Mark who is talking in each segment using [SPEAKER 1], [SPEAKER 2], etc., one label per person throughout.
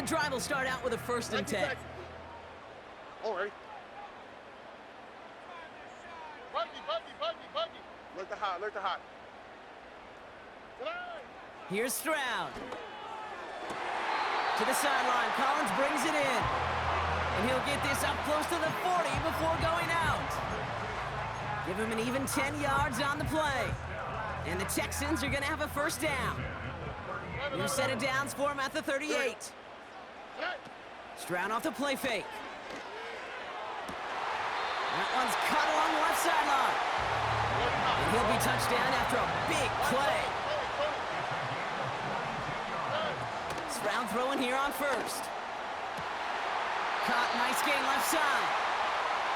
[SPEAKER 1] the drive will start out with a 1st and 10.
[SPEAKER 2] All right. Buggy. Look the hot.
[SPEAKER 1] Here's Stroud. To the sideline, Collins brings it in. And he'll get this up close to the 40 before going out. Give him an even 10 yards on the play. And the Texans are going to have a 1st down. New set of downs for him at the 38. Stroud off the play fake. That one's cut along the left sideline. And he'll be touched down after a big play. Stroud throwing here on 1st. Caught, nice gain left side.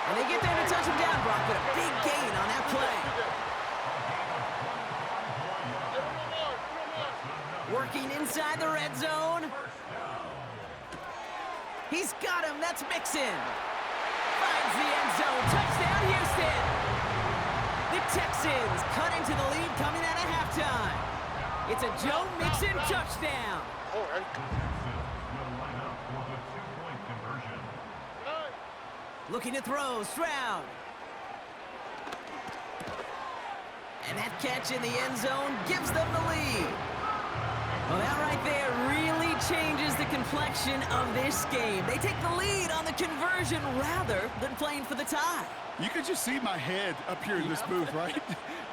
[SPEAKER 1] And they get there to touch him down, Brock, but a big gain on that play. Working inside the red zone. He's got him, that's Mixon. Finds the end zone, touchdown Houston. The Texans cut into the lead coming out of halftime. It's a Joe Mixon touchdown.
[SPEAKER 2] All right.
[SPEAKER 1] Looking to throw, Stroud. And that catch in the end zone gives them the lead. Well, that right there really changes the complexion of this game. They take the lead on the conversion rather than playing for the tie.
[SPEAKER 3] You could just see my head up here in this booth, right?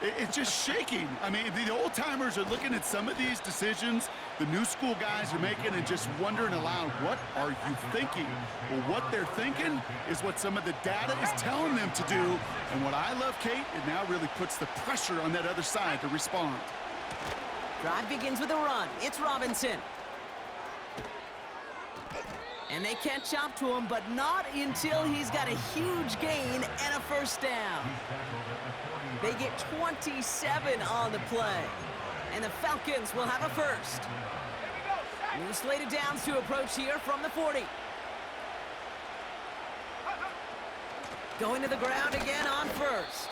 [SPEAKER 3] It's just shaking. I mean, the old-timers are looking at some of these decisions the new school guys are making and just wondering aloud, what are you thinking? Well, what they're thinking is what some of the data is telling them to do. And what I love, Kate, it now really puts the pressure on that other side to respond.
[SPEAKER 1] Drive begins with a run. It's Robinson. And they catch up to him, but not until he's got a huge gain and a 1st down. They get 27 on the play. And the Falcons will have a 1st. New slate of downs to approach here from the 40. Going to the ground again on 1st.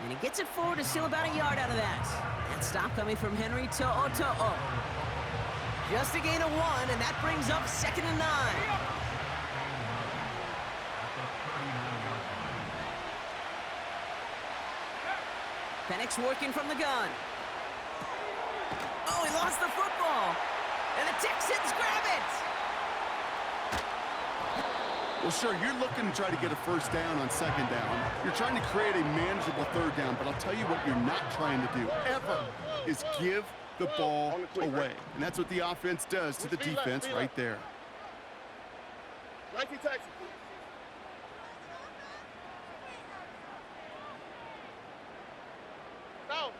[SPEAKER 1] And he gets it forward to steal about a yard out of that. That stop coming from Henry To'o. Just a gain of 1, and that brings up 2nd and 9. Penix working from the gun. Oh, he lost the football. And the Texans grab it.
[SPEAKER 3] Well, sure, you're looking to try to get a 1st down on 2nd down. You're trying to create a manageable 3rd down, but I'll tell you what you're not trying to do, ever, is give the ball away. And that's what the offense does to the defense right there.
[SPEAKER 2] Nike Texas. Down.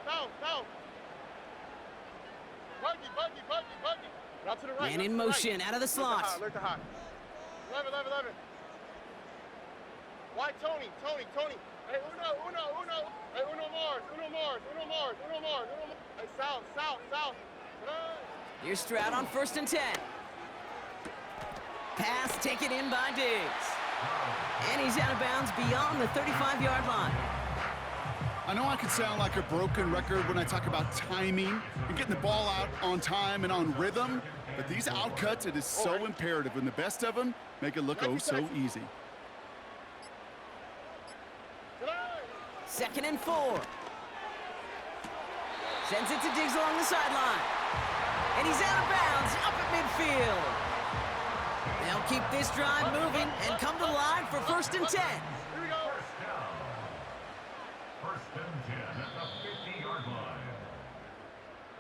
[SPEAKER 2] Buggy. Out to the right.
[SPEAKER 1] Man in motion, out of the slot.
[SPEAKER 2] Look the hot. 11. Why Tony? Hey, Uno. Hey, Uno Mars. Hey, South.
[SPEAKER 1] Here's Stroud on 1st and 10. Pass taken in by Diggs. And he's out of bounds beyond the 35-yard line.
[SPEAKER 3] I know I can sound like a broken record when I talk about timing and getting the ball out on time and on rhythm, but these outcuts, it is so imperative, and the best of them make it look oh so easy.
[SPEAKER 1] 2nd and 4. Sends it to Diggs along the sideline. And he's out of bounds, up at midfield. They'll keep this drive moving and come to the line for 1st and 10.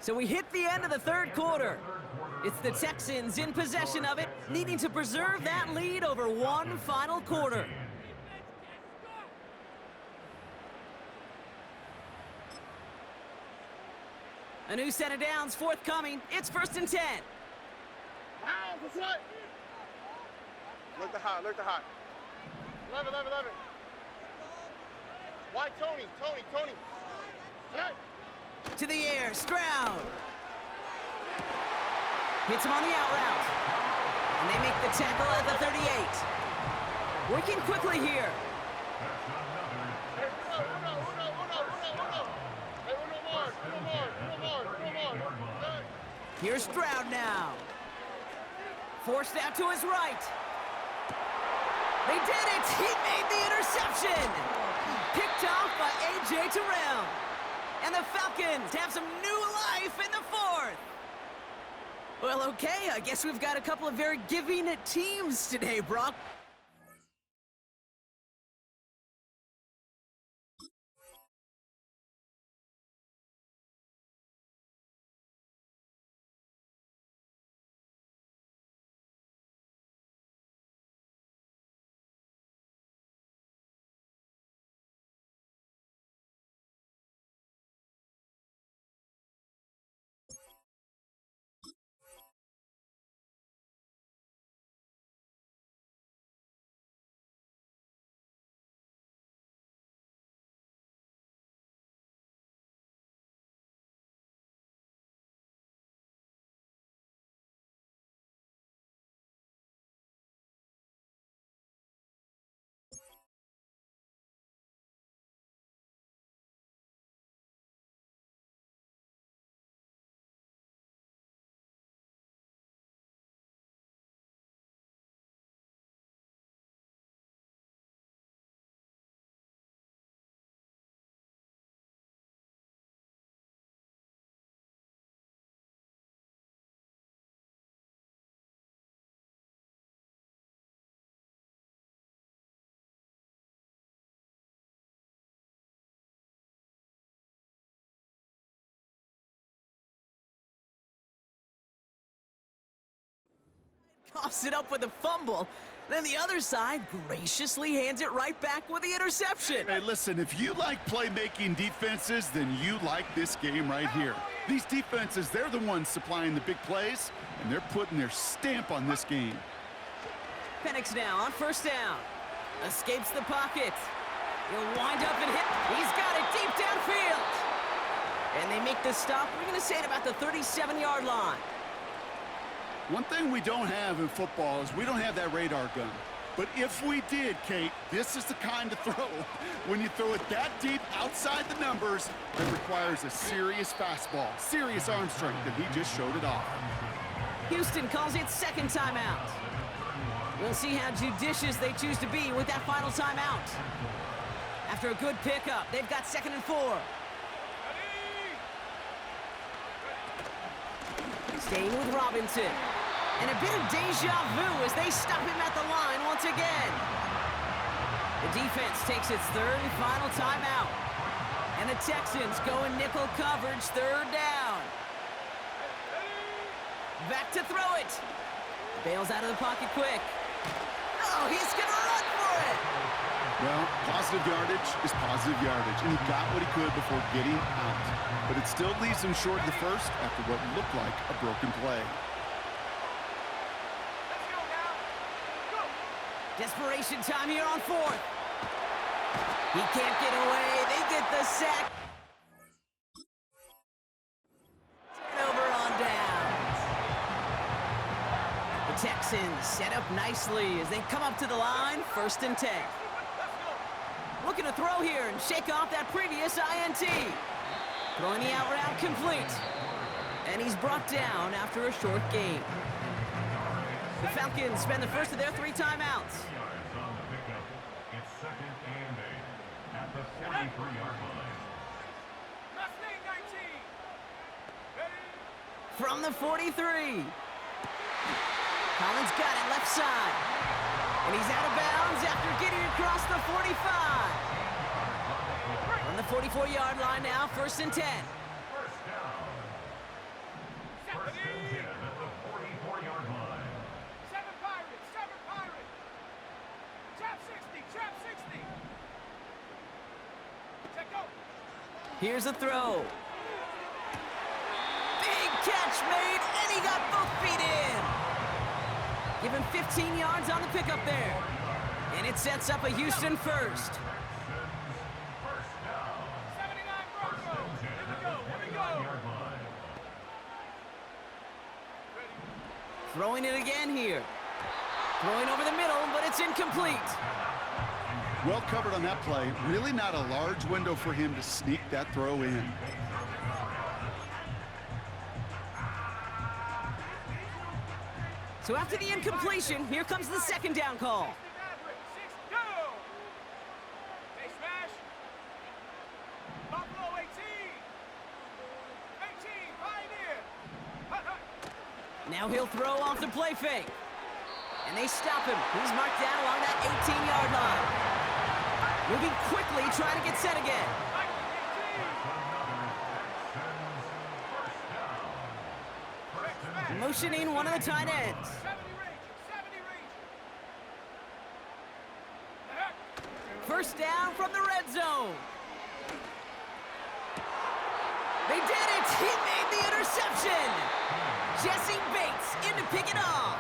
[SPEAKER 1] So we hit the end of the 3rd quarter. It's the Texans in possession of it, needing to preserve that lead over one final quarter. A new set of downs forthcoming. It's 1st and 10.
[SPEAKER 2] Look the hot. 11. Why Tony? Hey.
[SPEAKER 1] To the air, Stroud. Hits him on the out route. And they make the tackle at the 38. Working quickly here. Here's Stroud now. Forced out to his right. They did it! He made the interception! Picked off by A.J. Terrell. And the Falcons have some new life in the fourth. Well, okay, I guess we've got a couple of very giving teams today, Brock. Coughs it up with a fumble. Then the other side graciously hands it right back with the interception.
[SPEAKER 3] Hey, listen, if you like playmaking defenses, then you like this game right here. These defenses, they're the ones supplying the big plays, and they're putting their stamp on this game.
[SPEAKER 1] Penix now on first down. Escapes the pocket. He'll wind up and hit. He's got it deep downfield. And they make the stop. We're going to say it about the 37-yard line.
[SPEAKER 3] One thing we don't have in football is we don't have that radar gun. But if we did, Kate, this is the kind of throw. When you throw it that deep outside the numbers, it requires a serious fastball, serious arm strength, and he just showed it off.
[SPEAKER 1] Houston calls it second timeout. We'll see how judicious they choose to be with that final timeout. After a good pickup, they've got 2nd and 4. Staying with Robinson. And a bit of deja vu as they stop him at the line once again. The defense takes its 3rd and final timeout. And the Texans go in nickel coverage, 3rd down. Back to throw it. Bails out of the pocket quick. Oh, he's going to run for it.
[SPEAKER 3] Well, positive yardage is positive yardage, and he got what he could before getting out. But it still leaves him short of the first after what looked like a broken play.
[SPEAKER 1] Desperation time here on 4th. He can't get away. They get the sack. Turnover on downs. The Texans set up nicely as they come up to the line, 1st and 10. Looking to throw here and shake off that previous INT. Throwing the out route complete. And he's brought down after a short game. The Falcons spend the first of their 3 timeouts.
[SPEAKER 4] It's 2nd and 8 at the 43-yard line.
[SPEAKER 1] From the 43. Collins got it left side. And he's out of bounds after getting across the 45. On the 44-yard line now, 1st and 10.
[SPEAKER 4] First down. 1st and 10 at the 44-yard line.
[SPEAKER 2] 7 Pirates. Trap 60. Check go.
[SPEAKER 1] Here's a throw. Big catch made, and he got both feet in. Give him 15 yards on the pickup there. And it sets up a Houston first. Throwing it again here. Throwing over the middle, but it's incomplete.
[SPEAKER 3] Well covered on that play. Really not a large window for him to sneak that throw in.
[SPEAKER 1] So after the incompletion, here comes the second down call.
[SPEAKER 2] 60 Maverick, 6, go! They smash. Buffalo 18. 18, Pioneer. Hut, hut.
[SPEAKER 1] Now he'll throw off the play fake. And they stop him. He's marked down along that 18-yard line. Moving quickly, trying to get set again. Motioning one of the tight ends.
[SPEAKER 2] 70 range, 70 range.
[SPEAKER 1] First down from the red zone. They did it! He made the interception! Jesse Bates in to pick it off.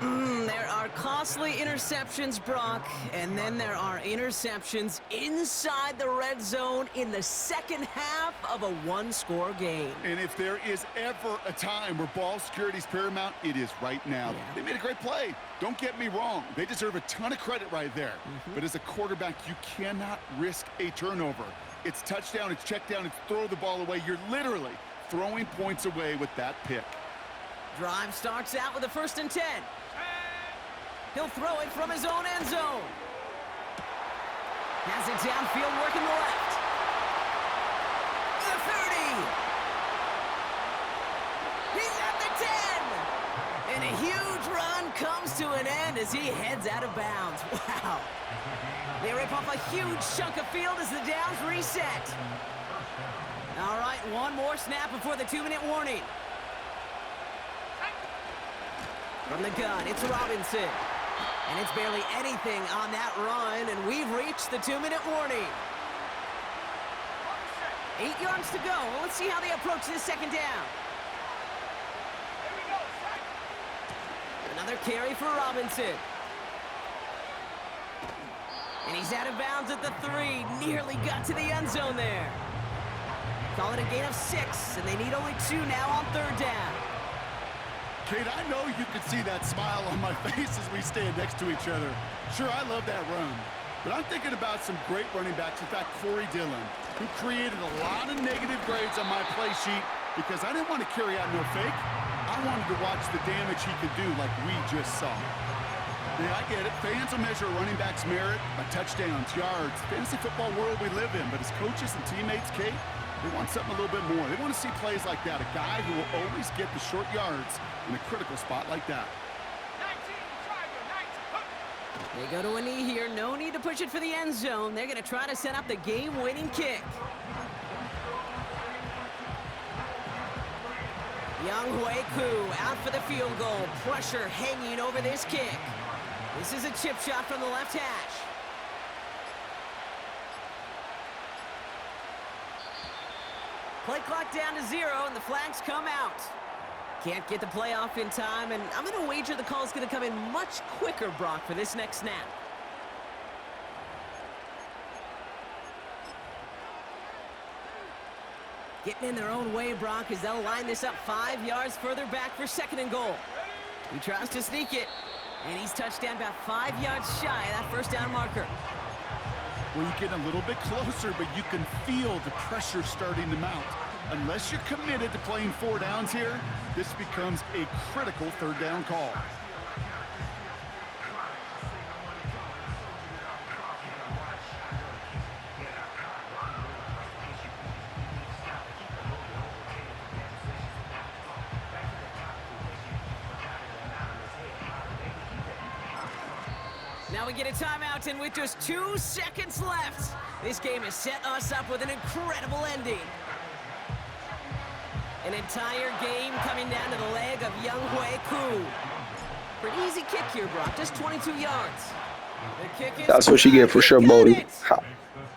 [SPEAKER 1] There are costly interceptions, Brock, and then there are interceptions inside the red zone in the second half of a one-score game.
[SPEAKER 3] And if there is ever a time where ball security is paramount, it is right now.
[SPEAKER 1] Yeah.
[SPEAKER 3] They made a great play. Don't get me wrong. They deserve a ton of credit right there. But as a quarterback, you cannot risk a turnover. It's touchdown, it's check down, it's throw the ball away. You're literally throwing points away with that pick.
[SPEAKER 1] Drive starts out with a 1st and 10. He'll throw it from his own end zone. Has it downfield, working the left. The 30. He's at the 10. And a huge run comes to an end as he heads out of bounds. Wow. They rip off a huge chunk of field as the downs reset. All right, one more snap before the 2-minute warning. From the gun, it's Robinson. And it's barely anything on that run, and we've reached the 2-minute warning. 8 yards to go. Well, let's see how they approach this second down.
[SPEAKER 2] Here we go, strike.
[SPEAKER 1] Another carry for Robinson. And he's out of bounds at the 3. Nearly got to the end zone there. Call it a gain of 6, and they need only 2 now on 3rd down.
[SPEAKER 3] Kate, I know you can see that smile on my face as we stand next to each other. Sure, I love that run. But I'm thinking about some great running backs. In fact, Corey Dillon, who created a lot of negative grades on my play sheet because I didn't want to carry out no fake. I wanted to watch the damage he could do like we just saw. Yeah, I get it. Fans will measure a running back's merit by touchdowns, yards, fantasy football world we live in. But as coaches and teammates, Kate, they want something a little bit more. They want to see plays like that. A guy who will always get the short yards in a critical spot like that.
[SPEAKER 2] 19, Tiger, 19, hook.
[SPEAKER 1] They go to a knee here. No need to push it for the end zone. They're going to try to set up the game-winning kick. Younghoe Koo out for the field goal. Pressure hanging over this kick. This is a chip shot from the left hash. Play clock down to 0, and the flags come out. Can't get the play off in time, and I'm going to wager the call's going to come in much quicker, Brock, for this next snap. Getting in their own way, Brock, as they'll line this up 5 yards further back for 2nd and goal. He tries to sneak it, and he's touched down about 5 yards shy of that 1st down marker.
[SPEAKER 3] Well, you get a little bit closer, but you can feel the pressure starting to mount. Unless you're committed to playing 4 downs here, this becomes a critical 3rd down call.
[SPEAKER 1] Now we get a timeout, and with just 2 seconds left, this game has set us up with an incredible ending. An entire game coming down to the leg of Younghoe Koo. Pretty easy kick here, Brock, just 22 yards. The kick is
[SPEAKER 5] That's what you get for sure, Bodie.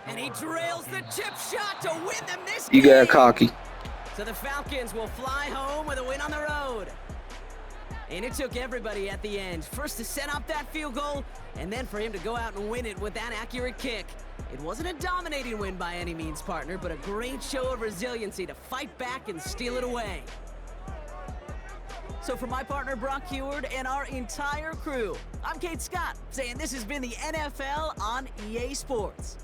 [SPEAKER 1] And he drills the chip shot to win them this
[SPEAKER 5] You
[SPEAKER 1] game.
[SPEAKER 5] got cocky.
[SPEAKER 1] So the Falcons will fly home with a win on the road. And it took everybody at the end. First to set up that field goal, and then for him to go out and win it with that accurate kick. It wasn't a dominating win by any means, partner, but a great show of resiliency to fight back and steal it away. So for my partner, Brock Heward, and our entire crew, I'm Kate Scott, saying this has been the NFL on EA Sports.